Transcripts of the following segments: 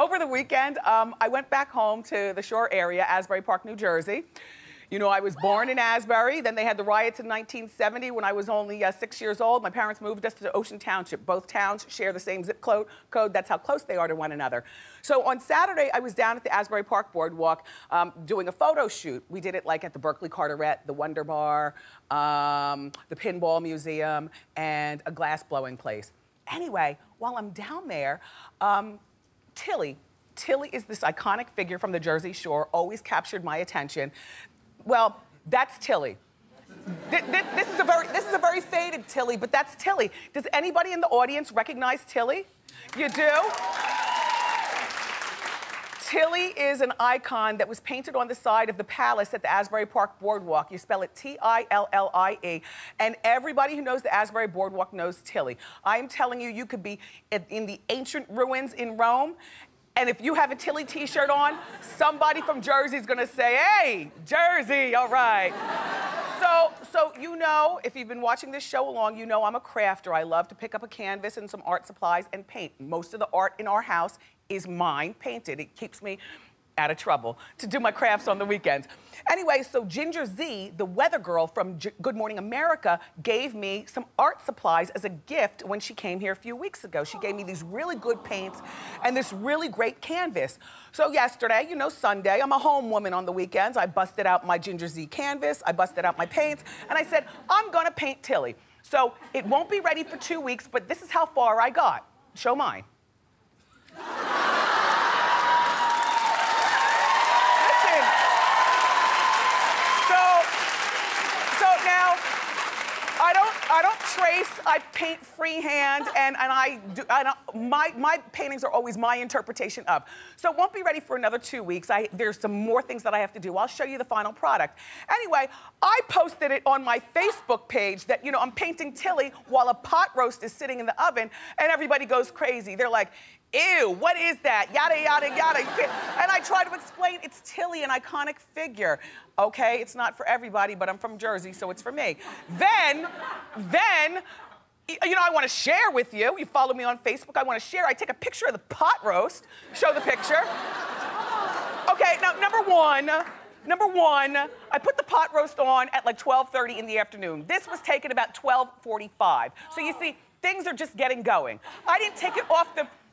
Over the weekend, I went back home to the Shore area, Asbury Park, New Jersey. You know, I was born in Asbury. Then they had the riots in 1970 when I was only 6 years old. My parents moved us to Ocean Township. Both towns share the same zip code. That's how close they are to one another. So on Saturday, I was down at the Asbury Park Boardwalk doing a photo shoot. We did it like at the Berkeley Carteret, the Wonder Bar, the Pinball Museum, and a glass blowing place. Anyway, while I'm down there, Tilly is this iconic figure from the Jersey Shore, always captured my attention. Well, that's Tilly. This is a very faded Tilly, but that's Tilly. Does anybody in the audience recognize Tilly? You do? Tilly is an icon that was painted on the side of the palace at the Asbury Park Boardwalk. You spell it T-I-L-L-I-E. And everybody who knows the Asbury Boardwalk knows Tilly. I'm telling you, you could be in the ancient ruins in Rome, and if you have a Tilly t-shirt on, somebody from Jersey is gonna say, hey, Jersey, all right. So you know, if you've been watching this show along, you know I'm a crafter. I love to pick up a canvas and some art supplies and paint. Most of the art in our house is mine, painted. It keeps me out of trouble to do my crafts on the weekends. Anyway, so Ginger Z, the weather girl from Good Morning America, gave me some art supplies as a gift when she came here a few weeks ago. She gave me these really good paints and this really great canvas. So yesterday, you know, Sunday, I'm a home woman on the weekends. I busted out my Ginger Z canvas, I busted out my paints, and I said, I'm gonna paint Tilly. So it won't be ready for 2 weeks, but this is how far I got. Show mine. I don't trace, I paint freehand, and my paintings are always my interpretation of. So it won't be ready for another 2 weeks. There's some more things that I have to do. I'll show you the final product. Anyway, I posted it on my Facebook page that, you know, I'm painting Tilly while a pot roast is sitting in the oven, and everybody goes crazy. They're like, ew, what is that? Yada, yada, yada. And I try to explain, it's Tilly, an iconic figure. Okay, it's not for everybody, but I'm from Jersey, so it's for me. Then, you know, I want to share with you. You follow me on Facebook, I want to share. I take a picture of the pot roast, show the picture. Okay, now, number one, I put the pot roast on at like 12:30 in the afternoon. This was taken about 12:45. So you see, things are just getting going. I didn't take it off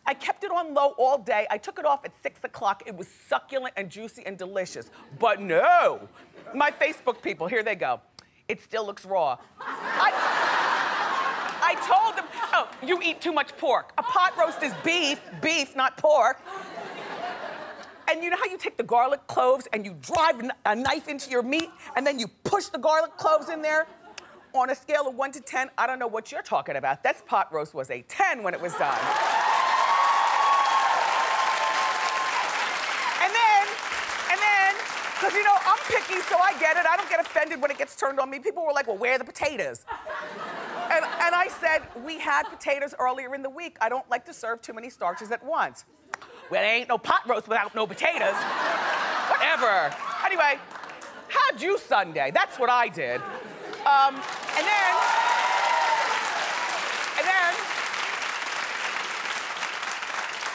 I kept it on low all day. I took it off at 6 o'clock. It was succulent and juicy and delicious. But no, my Facebook people, here they go. It still looks raw. I told them, oh, you eat too much pork. A pot roast is beef, not pork. And you know how you take the garlic cloves and you drive a knife into your meat and then you push the garlic cloves in there? On a scale of 1 to 10, I don't know what you're talking about. That pot roast was a 10 when it was done. Because, you know, I'm picky, so I get it. I don't get offended when it gets turned on me. People were like, well, where are the potatoes? And I said, we had potatoes earlier in the week. I don't like to serve too many starches at once. Well, there ain't no pot roast without no potatoes. Whatever. Anyway, how'd you Sunday? That's what I did. And then,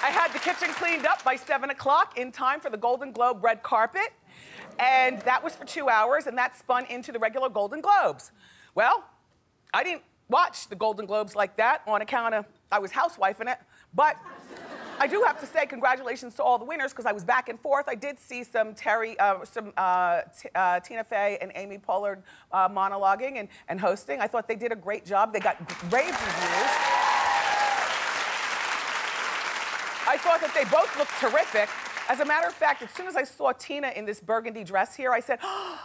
I had the kitchen cleaned up by 7 o'clock in time for the Golden Globe red carpet. And that was for 2 hours, and that spun into the regular Golden Globes. Well, I didn't watch the Golden Globes like that on account of I was housewifing it, but I do have to say congratulations to all the winners because I was back and forth. I did see some Tina Fey and Amy Pollard monologuing and hosting. I thought they did a great job. They got rave reviews. I thought that they both looked terrific. As a matter of fact, as soon as I saw Tina in this burgundy dress here, I said, oh,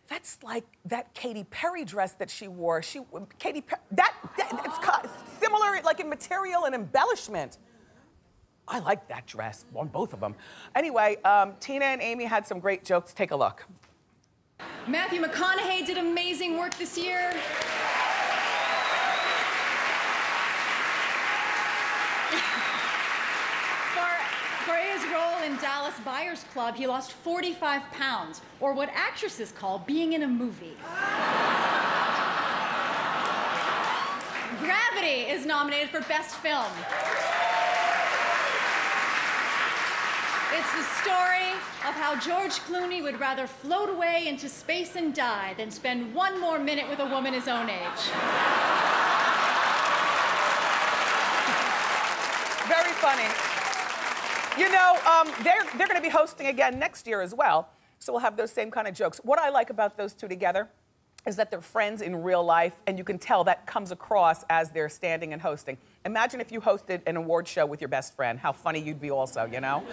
that's like that Katy Perry dress that she wore. It's similar, like in material and embellishment. I like that dress on both of them. Anyway, Tina and Amy had some great jokes. Take a look. Matthew McConaughey did amazing work this year. For his role in Dallas Buyers Club, he lost 45 pounds, or what actresses call being in a movie. Gravity is nominated for Best Film. It's the story of how George Clooney would rather float away into space and die than spend one more minute with a woman his own age. Very funny. You know, they're going to be hosting again next year as well, so we'll have those same kind of jokes. What I like about those two together is that they're friends in real life, and you can tell that comes across as they're standing and hosting. Imagine if you hosted an award show with your best friend, how funny you'd be also, you know?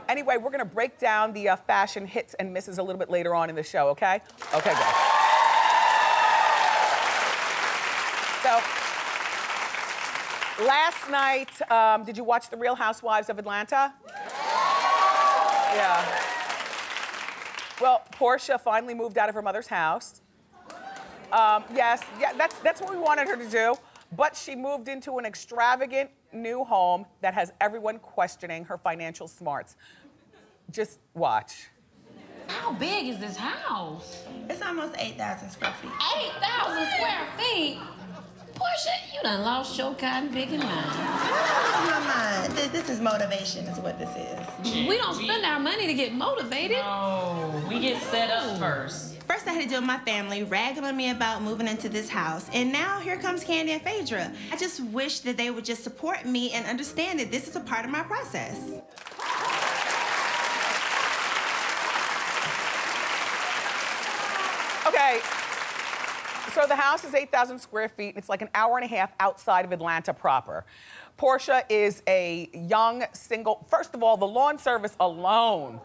Anyway, we're gonna break down the fashion hits and misses a little bit later on in the show, okay? Okay, good. So, last night, did you watch The Real Housewives of Atlanta? Yeah. Well, Porsha finally moved out of her mother's house. Yes, yeah, that's what we wanted her to do. But she moved into an extravagant new home that has everyone questioning her financial smarts. Just watch. How big is this house? It's almost 8,000 square feet. 8,000 square feet? Porsha, you done lost your cotton picking mind. My mind. This is motivation, is what this is. We don't spend our money to get motivated. No, we get set up first. First, I had to deal with my family ragging on me about moving into this house, and now here comes Candy and Phaedra. I just wish that they would just support me and understand that this is a part of my process. Okay, so the house is 8,000 square feet, and it's like an hour and a half outside of Atlanta proper. Porsha is a young, single, first of all, the lawn service alone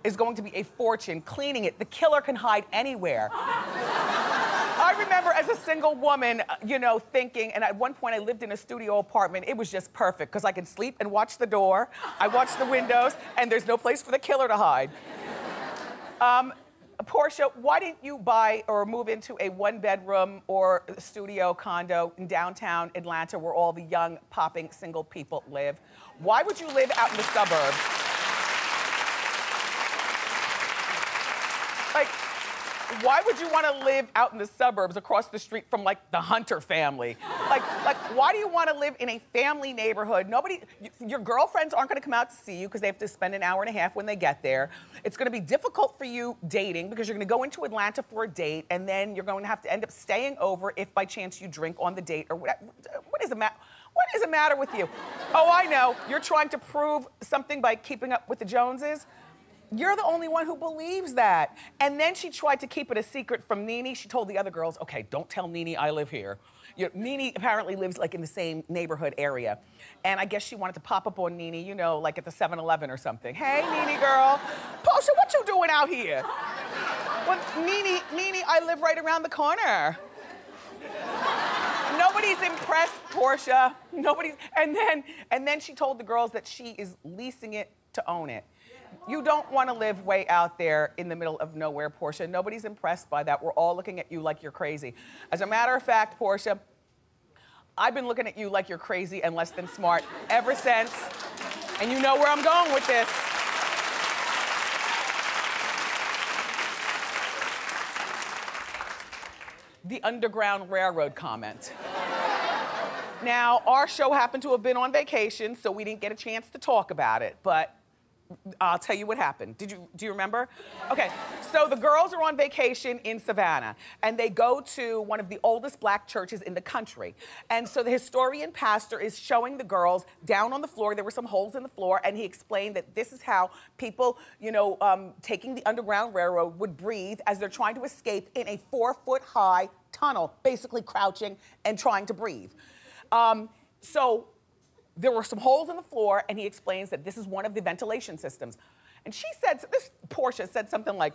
is going to be a fortune cleaning it. The killer can hide anywhere. I remember as a single woman, you know, thinking, and at one point I lived in a studio apartment, it was just perfect, because I could sleep and watch the door, I watch the windows, and there's no place for the killer to hide. Porsha, why didn't you buy or move into a one-bedroom or studio condo in downtown Atlanta where all the young, popping, single people live? Why would you live out in the suburbs? Like, why would you want to live out in the suburbs across the street from, like, the Hunter family? Like, why do you want to live in a family neighborhood? Your girlfriends aren't going to come out to see you because they have to spend an hour and a half when they get there. It's going to be difficult for you dating because you're going to go into Atlanta for a date, and then you're going to have to end up staying over if by chance you drink on the date or whatever. What is the matter with you? Oh, I know. You're trying to prove something by keeping up with the Joneses. You're the only one who believes that. And then she tried to keep it a secret from Nene. She told the other girls, okay, don't tell Nene I live here. You know, Nene apparently lives like in the same neighborhood area. And I guess she wanted to pop up on Nene, you know, like at the 7-Eleven or something. Hey, Nene girl. Porsha, what you doing out here? Well, Nene, I live right around the corner. Nobody's impressed, Porsha. Nobody's, and then she told the girls that she is leasing it to own it. You don't want to live way out there in the middle of nowhere, Porsha. Nobody's impressed by that. We're all looking at you like you're crazy. As a matter of fact, Porsha, I've been looking at you like you're crazy and less than smart ever since, and you know where I'm going with this. The Underground Railroad comment. Now, our show happened to have been on vacation, so we didn't get a chance to talk about it, but I'll tell you what happened. Do you remember? Okay, so the girls are on vacation in Savannah, and they go to one of the oldest black churches in the country. And so the historian pastor is showing the girls down on the floor. There were some holes in the floor, and he explained that this is how people, you know, taking the Underground Railroad would breathe as they're trying to escape in a 4-foot-high tunnel, basically crouching and trying to breathe. So there were some holes in the floor, and he explains that this is one of the ventilation systems. And she said, Porsha said something like,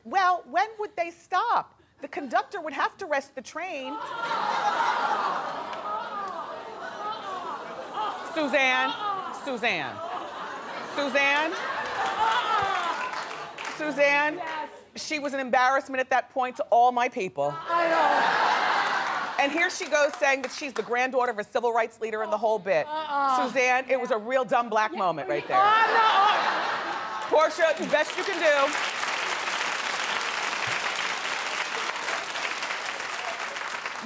well, when would they stop? The conductor would have to rest the train. Suzanne, yes. She was an embarrassment at that point to all my people. I know. And here she goes saying that she's the granddaughter of a civil rights leader and the whole bit. Suzanne, it was a real dumb black moment right there. Porsha, the best you can do.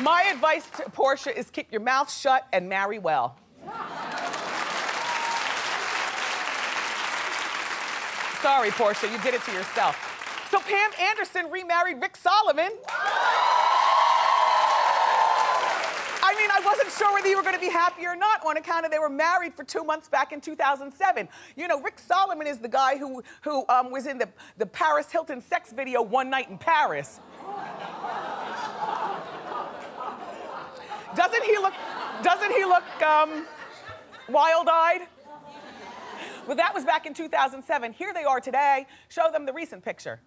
My advice to Porsha is keep your mouth shut and marry well. Sorry, Porsha, you did it to yourself. So Pam Anderson remarried Rick Solomon. I mean, I wasn't sure whether you were going to be happy or not on account of they were married for 2 months back in 2007. You know, Rick Solomon is the guy who was in the Paris Hilton sex video, One Night in Paris. Doesn't he look wild-eyed? Well, that was back in 2007. Here they are today. Show them the recent picture.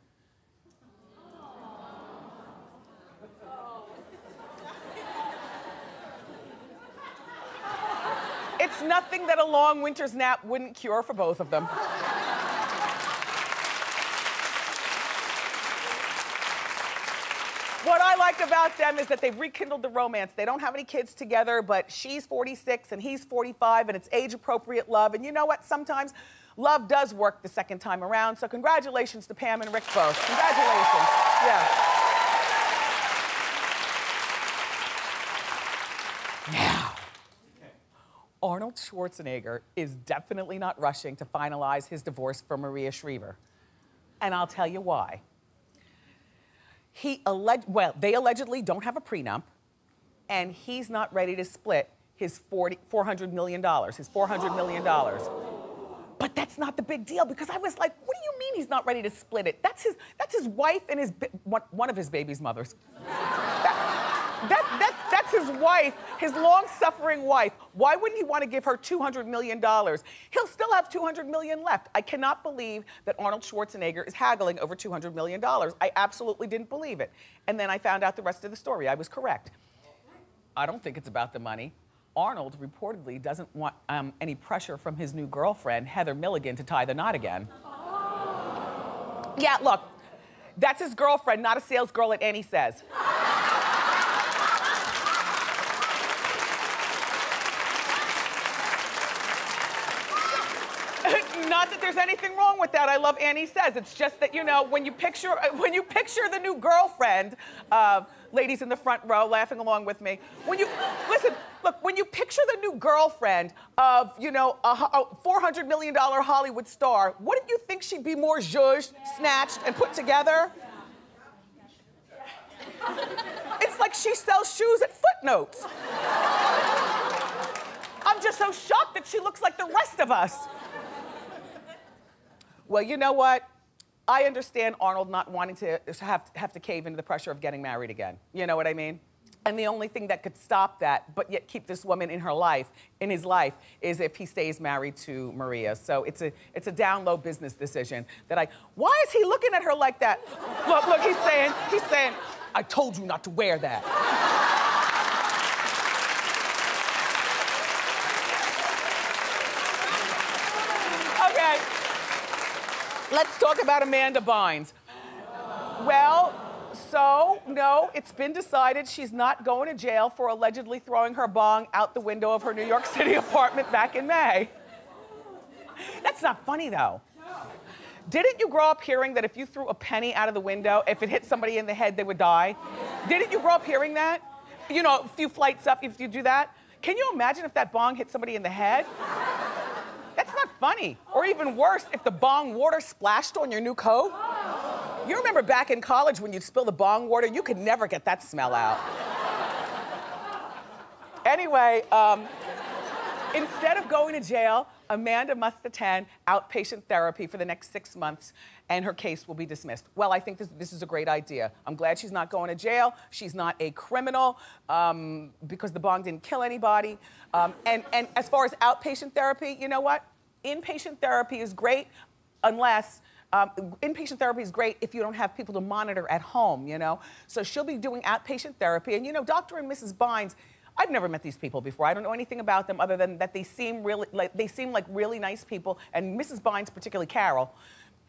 It's nothing that a long winter's nap wouldn't cure for both of them. What I like about them is that they've rekindled the romance. They don't have any kids together, but she's 46 and he's 45, and it's age-appropriate love. And you know what? Sometimes love does work the second time around. So congratulations to Pam and Rick both. Congratulations. Yeah. Now, Arnold Schwarzenegger is definitely not rushing to finalize his divorce from Maria Shriver. And I'll tell you why. They allegedly don't have a prenup, and he's not ready to split his $400 million, his $400 million. But that's not the big deal, because I was like, what do you mean he's not ready to split it? That's his wife and one of his baby's mothers. That's his wife, his long-suffering wife. Why wouldn't he want to give her $200 million? He'll still have $200 million left. I cannot believe that Arnold Schwarzenegger is haggling over $200 million. I absolutely didn't believe it. And then I found out the rest of the story. I was correct. I don't think it's about the money. Arnold reportedly doesn't want any pressure from his new girlfriend, Heather Milligan, to tie the knot again. Yeah, look, that's his girlfriend, not a sales girl at Annie Says. Not that there's anything wrong with that. I love Annie Says. It's just that, you know, when you picture the new girlfriend, ladies in the front row laughing along with me, when you picture the new girlfriend of, you know, a $400 million Hollywood star, wouldn't you think she'd be more zhuzhed, snatched, and put together? It's like she sells shoes at Footnotes. I'm just so shocked that she looks like the rest of us. Well, you know what? I understand Arnold not wanting to have to cave into the pressure of getting married again. You know what I mean? And the only thing that could stop that, but yet keep this woman in his life, is if he stays married to Maria. So it's a down low business decision that why is he looking at her like that? Look, he's saying, I told you not to wear that. Okay. Let's talk about Amanda Bynes. Well, no, it's been decided she's not going to jail for allegedly throwing her bong out the window of her New York City apartment back in May. That's not funny, though. Didn't you grow up hearing that if you threw a penny out of the window, if it hit somebody in the head, they would die? Didn't you grow up hearing that? You know, a few flights up, if you do that. Can you imagine if that bong hit somebody in the head? That's not funny. Or even worse, if the bong water splashed on your new coat. You remember back in college when you'd spill the bong water, you could never get that smell out. Anyway, instead of going to jail, Amanda must attend outpatient therapy for the next 6 months, and her case will be dismissed. Well, I think this is a great idea. I'm glad she's not going to jail. She's not a criminal because the bong didn't kill anybody. And as far as outpatient therapy, you know what? Inpatient therapy is great unless inpatient therapy is great if you don't have people to monitor at home, you know? So she'll be doing outpatient therapy. And, you know, Dr. and Mrs. Bynes, I've never met these people before. I don't know anything about them other than that they seem like really nice people. And Mrs. Bynes, particularly Carol,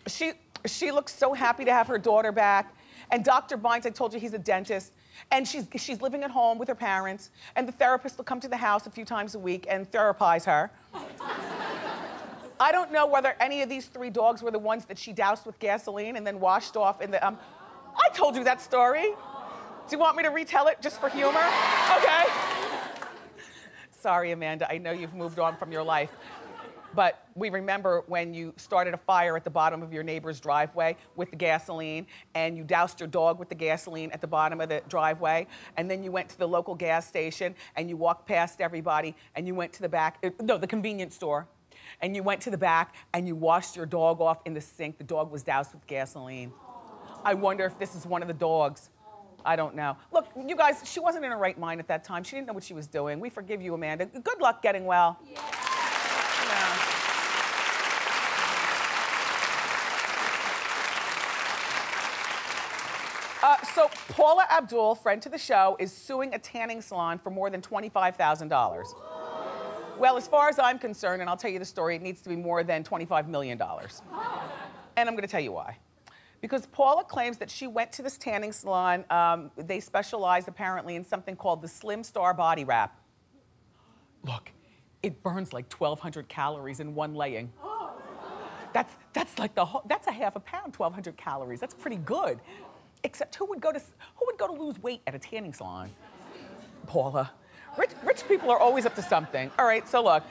she looks so happy to have her daughter back. And Dr. Bynes, I told you he's a dentist, and she's living at home with her parents. And the therapist will come to the house a few times a week and therapize her. I don't know whether any of these 3 dogs were the ones that she doused with gasoline and then washed off in the. I told you that story. Do you want me to retell it just for humor? Okay. Sorry, Amanda, I know you've moved on from your life. But we remember when you started a fire at the bottom of your neighbor's driveway with the gasoline, and you doused your dog with the gasoline at the bottom of the driveway, and then you went to the local gas station, and you walked past everybody, and you went to the back, no, the convenience store, and you went to the back, and you washed your dog off in the sink. The dog was doused with gasoline. I wonder if this is one of the dogs. I don't know. Look, you guys, she wasn't in her right mind at that time. She didn't know what she was doing. We forgive you, Amanda. Good luck getting well. Yeah. So Paula Abdul, friend to the show, is suing a tanning salon for more than $25,000. Well, as far as I'm concerned, and I'll tell you the story, it needs to be more than $25 million. And I'm gonna tell you why. Because Paula claims that she went to this tanning salon. They specialize apparently in something called the Slim Star Body Wrap. Look, it burns like 1,200 calories in one laying. That's like that's a half a pound, 1,200 calories. That's pretty good. Except who would go to lose weight at a tanning salon? Paula. Rich people are always up to something. All right, so look.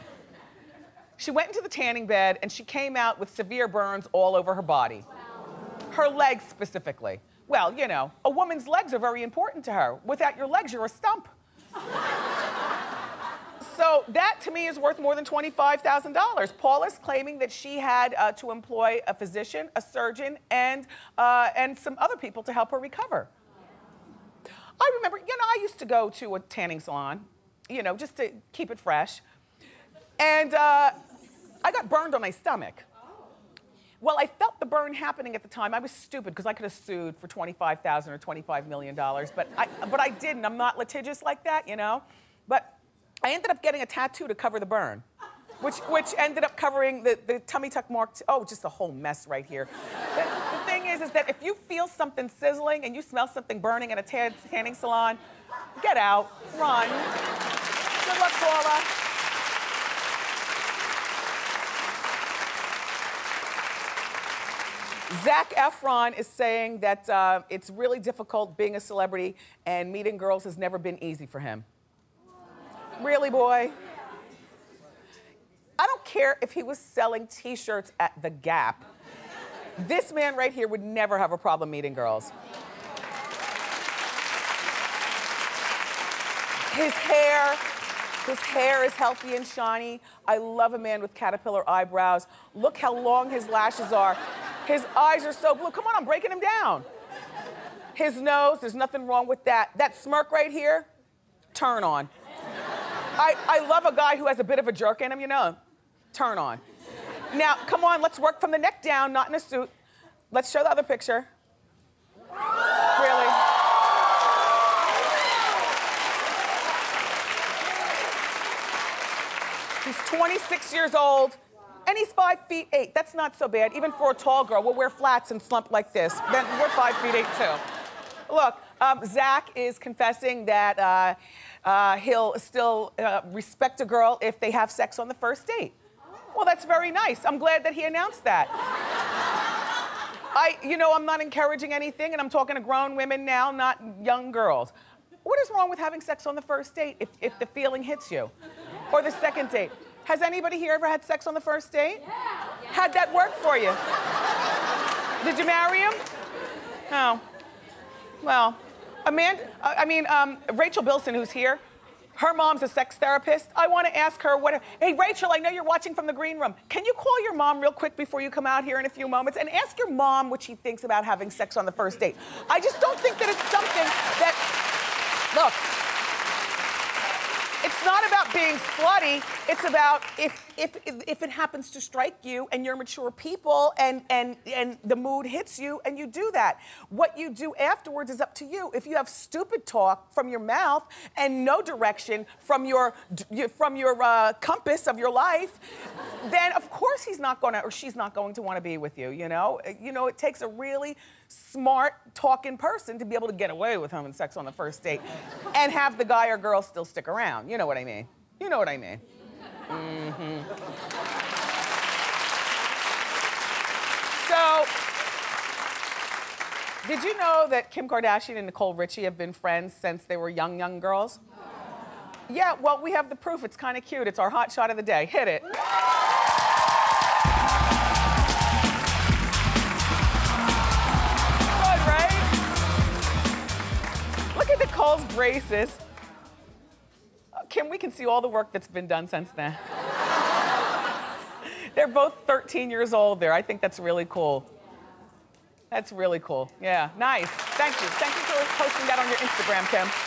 She went into the tanning bed and she came out with severe burns all over her body. Her legs specifically. Well, you know, a woman's legs are very important to her. Without your legs, you're a stump. So that, to me, is worth more than $25,000. Paula's claiming that she had to employ a physician, a surgeon, and some other people to help her recover. I remember, you know, I used to go to a tanning salon, you know, just to keep it fresh. And I got burned on my stomach. Well, I felt the burn happening at the time. I was stupid because I could have sued for $25,000 or $25 million, but I didn't. I'm not litigious like that, you know. But I ended up getting a tattoo to cover the burn, which ended up covering the tummy tuck mark. Oh, just a whole mess right here. The thing is that if you feel something sizzling and you smell something burning at a tanning salon, get out, run. Good luck, Paula. Zac Efron is saying that it's really difficult being a celebrity and meeting girls has never been easy for him. Really, boy? I don't care if he was selling t-shirts at the Gap. This man right here would never have a problem meeting girls. His hair is healthy and shiny. I love a man with caterpillar eyebrows. Look how long his lashes are. His eyes are so blue. Come on, I'm breaking him down. His nose, there's nothing wrong with that. That smirk right here, turn on. I love a guy who has a bit of a jerk in him, you know. Turn on. Now, come on, let's work from the neck down, not in a suit. Let's show the other picture. Really? He's 26 years old, and he's 5'8". That's not so bad, even for a tall girl. We'll wear flats and slump like this. Then we're 5'8" too. Look, Zac is confessing that he'll still respect a girl if they have sex on the first date. Well, that's very nice. I'm glad that he announced that. You know, I'm not encouraging anything, and I'm talking to grown women now, not young girls. What is wrong with having sex on the first date if the feeling hits you? Or the second date? Has anybody here ever had sex on the first date? Yeah. How'd that work for you? Did you marry him? Oh. Well, Rachel Bilson, who's here, her mom's a sex therapist. I want to ask her hey, Rachel, I know you're watching from the green room. Can you call your mom real quick before you come out here in a few moments and ask your mom what she thinks about having sex on the first date? I just don't think that it's something that, look, it's not about being slutty. It's about if it happens to strike you and you're mature people and the mood hits you and you do that. What you do afterwards is up to you. If you have stupid talk from your mouth and no direction from your compass of your life, then of course he's not gonna or she's not going to want to be with you. You know, it takes a really smart talking person to be able to get away with having sex on the first date and have the guy or girl still stick around. You know what I mean? You know what I mean? Mm-hmm. So, did you know that Kim Kardashian and Nicole Richie have been friends since they were young girls? Yeah, well, we have the proof. It's kind of cute. It's our hot shot of the day. Hit it. girls' braces. Kim, we can see all the work that's been done since then. They're both 13 years old there. I think that's really cool. That's really cool. Yeah, nice. Thank you. Thank you for posting that on your Instagram, Kim.